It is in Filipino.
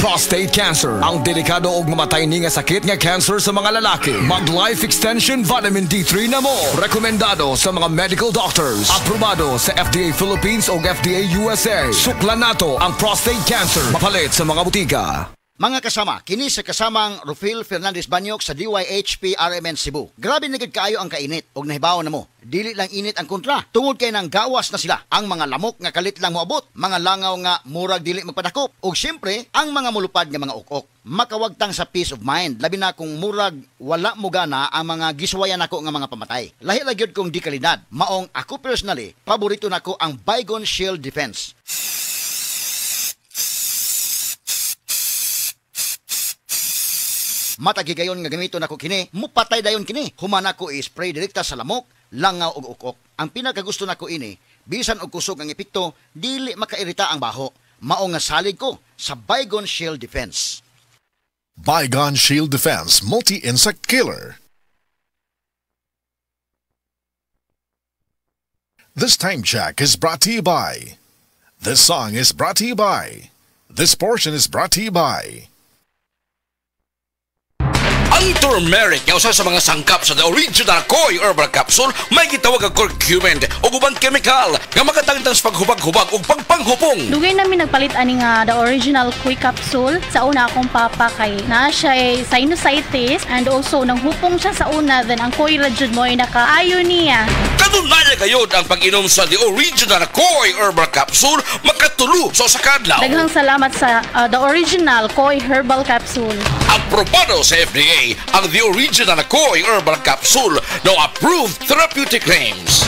prostate cancer. Ang delikado og mamatay ni nga sakit nga cancer sa mga lalaki. Mag Life Extension Vitamin D3 na mo. Rekomendado sa mga medical doctors. Aprobado sa FDA Philippines o FDA USA. Suklan nato ang prostate cancer. Mapalit sa mga butika. Mga kasama, kini sa kasamang Rufil Fernandez Banyok sa DYHP RMN Cebu. Grabe nagid kaayo ang kainit og nahibaw na mo. Dili lang init ang kontra. Tungod kay nang gawas na sila. Ang mga lamok nga kalit lang moabot, mga langaw nga murag dili magpadakop, ug siyempre ang mga mulupad nga mga ukok. Makawagtang sa peace of mind, labi na kung murag wala mo gana ang mga giswayan nako nga mga pamatay. Lahi lang gyud kong di kalidad. Maong ako personally, paborito nako ang Baygon Shield Defense. Matagigayon nga gamito nako kini, mupatay dayon kini. Humana ko i-spray direkta sa lamok, langaw ug ukok. Ang pinakagusto nako ini, bisan og kusog ang epekto, dili makairita ang baho. Mao nga salig ko sa Baygon Shield Defense. Baygon Shield Defense Multi-Insect Killer. This time check is brought to you by. This song is brought to you by. This portion is brought to you by. Ang turmeric nga usa sa mga sangkap sa the original Koi Herbal Capsule may gitawag ang curcumin o ubang chemical nga makatangtang sa paghubag-hubag o pagpanghupong. Dugay namin nagpalit ani nga the original Koi Capsule. Sa una akong papa kay na siya sinusitis and also nanghupong siya sa una, then ang Koi Rajud mo ay nakaayo niya. Kanunaya kayo ang pag-inom sa the original Koi Herbal Capsule makatulo sa sakadlaw. Daghang salamat sa the original Koi Herbal Capsule. Aprobado sa FDA ang the original Koi Herbal Capsule, no approved therapeutic claims.